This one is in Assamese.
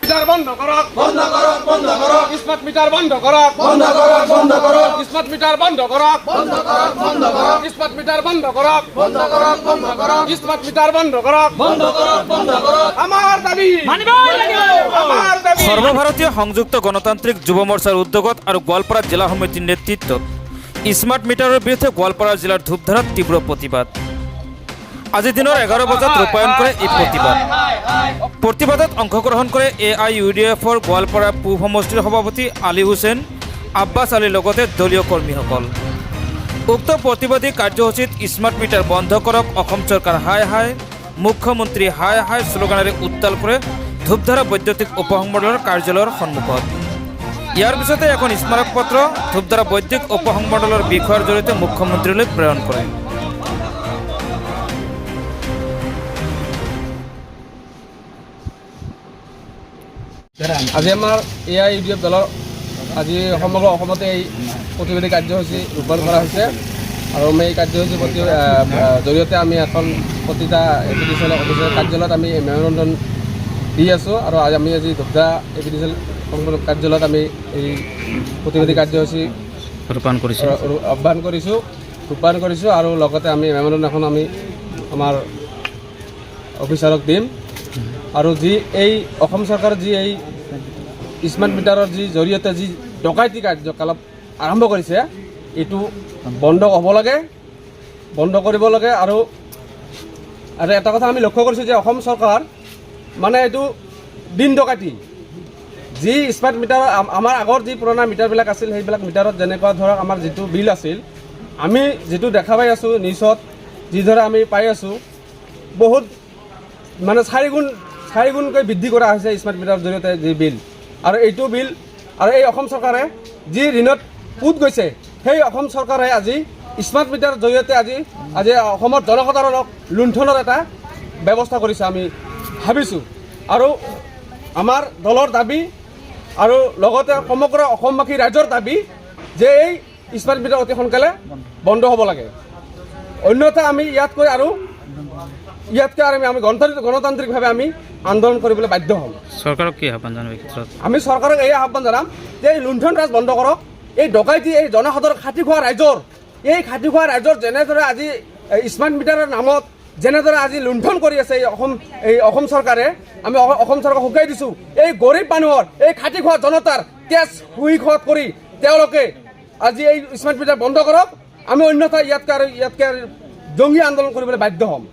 মিটার বন্ধ করক, বন্ধ করো, বন্ধ করো, স্মার্ট মিটার বন্ধ করক, বন্ধ করো, বন্ধ করো, স্মার্ট মিটার বন্ধ করক, বন্ধ করো, বন্ধ করো, স্মার্ট মিটার বন্ধ করক, বন্ধ করো, বন্ধ করো, স্মার্ট মিটার বন্ধ করক। বন্ধ করো, বন্ধ করো। আমার দাবি আমার দাবি সর্বভারতীয় সংযুক্ত গণতান্ত্রিক যুব মোৰ্চাৰ উদ্যোগত আৰু গোৱালপাৰা জিলা সমিতিৰ নেতৃত্বত স্মাৰ্ট মিটাৰৰ বিৰুদ্ধে গোৱালপাৰা জিলাৰ ধূপধাৰাত তীব্ৰ প্ৰতিবাদ। আজি দিনৰ 11 বজাত ৰূপায়ণ কৰে এই প্ৰতিবাদ। প্ৰতিবাদত অংশগ্ৰহণ কৰে AIUDFৰ গোৱালপাৰা পূব সমষ্টিৰ সভাপতি আলী হুছেইন, আব্বাছ আলীৰ লগতে দলীয় কৰ্মীসকল। উক্ত প্ৰতিবাদী কাৰ্যসূচীত স্মাৰ্ট মিটাৰ বন্ধ কৰক, অসম চৰকাৰ হাই হাই, মুখ্যমন্ত্ৰী হাই হাই শ্লোগানেৰে উত্তাল কৰে ধূপধাৰা বৈদ্যুতিক উপসংমণ্ডলৰ কাৰ্যালয়ৰ সন্মুখত। ইয়াৰ পিছতে এখন স্মাৰক পত্ৰ ধূপধাৰা বৈদ্যুতিক উপসংমণ্ডলৰ বিষয়ৰ জৰিয়তে মুখ্যমন্ত্ৰীলৈ প্ৰেৰণ কৰে। আজি আমাৰ AIUDF দলৰ আজি সমগ্ৰ অসমতে এই প্ৰতিবাদী কাৰ্যসূচী ৰূপায়ণ কৰা হৈছে আৰু আমি এই কাৰ্যসূচীৰ জৰিয়তে আমি এখন প্ৰতিটা APDCL অফিচৰ কাৰ্যালয়ত আমি মেমৰেণ্ডম দি আছোঁ আৰু আমি আজি ধূপধাৰা APDCL কাৰ্যালয়ত আমি এই প্ৰতিবাদী কাৰ্যসূচী ৰূপায়ণ কৰিছোঁ আৰু লগতে আমি মেমৰেণ্ডম এখন আমি আমাৰ অফিচাৰক দিম আৰু যি এই অসম চৰকাৰৰ যি এই স্মাৰ্ট মিটাৰৰ যি জৰিয়তে যি ডকাইতি কাৰ্যকলাপ আৰম্ভ কৰিছে এইটো বন্ধ হ'ব লাগে, বন্ধ কৰিব লাগে। আৰু এটা কথা আমি লক্ষ্য কৰিছোঁ যে অসম চৰকাৰ মানে এইটো দিন ডকাইতি। যি স্মাৰ্ট মিটাৰ আমাৰ আগৰ যি পুৰণা মিটাৰবিলাক আছিল সেইবিলাক মিটাৰত যেনেকুৱা ধৰক আমাৰ যিটো বিল আছিল আমি যিটো দেখা পাই আছোঁ নিউজত যিদৰে আমি পাই আছোঁ বহুত মানে চাৰিগুণকৈ বৃদ্ধি কৰা হৈছে স্মাৰ্ট মিটাৰৰ জৰিয়তে যি বিল। আৰু এইটো বিল আৰু এই অসম চৰকাৰে যি ঋণত পুত গৈছে সেই অসম চৰকাৰে আজি স্মাৰ্ট মিটাৰৰ জৰিয়তে আজি অসমৰ জনসাধাৰণক লুণ্ঠনৰ এটা ব্যৱস্থা কৰিছে আমি ভাবিছোঁ। আৰু আমাৰ দলৰ দাবী আৰু লগতে সমগ্ৰ অসমবাসী ৰাইজৰ দাবী যে এই স্মাৰ্ট মিটাৰ অতি সোনকালে বন্ধ হ'ব লাগে, অন্যথা আমি ইয়াতকৈ আমি গণতান্ত্ৰিকভাৱে আমি আন্দোলন কৰিবলৈ বাধ্য হ'ম। চৰকাৰক কি আহ্বান জনাব? আমি চৰকাৰক এই আহ্বান জনাম যে এই লুণ্ঠন ৰাজ বন্ধ কৰক, এই ডকাইতি এই জনসাধাৰণ খাটি খোৱা ৰাইজৰ যেনেদৰে আজি স্মাৰ্ট মিটাৰৰ নামত যেনেদৰে আজি লুণ্ঠন কৰি আছে এই অসম চৰকাৰে, আমি অসম চৰকাৰক শুকাই দিছোঁ এই গৰীব মানুহৰ এই খাটি খোৱা জনতাৰ তেজ শুই খোৱাত কৰি তেওঁলোকে আজি এই স্মাৰ্ট মিটাৰ বন্ধ কৰক, আমি অন্যথা ইয়াতকৈ জংগী আন্দোলন কৰিবলৈ বাধ্য হ'ম।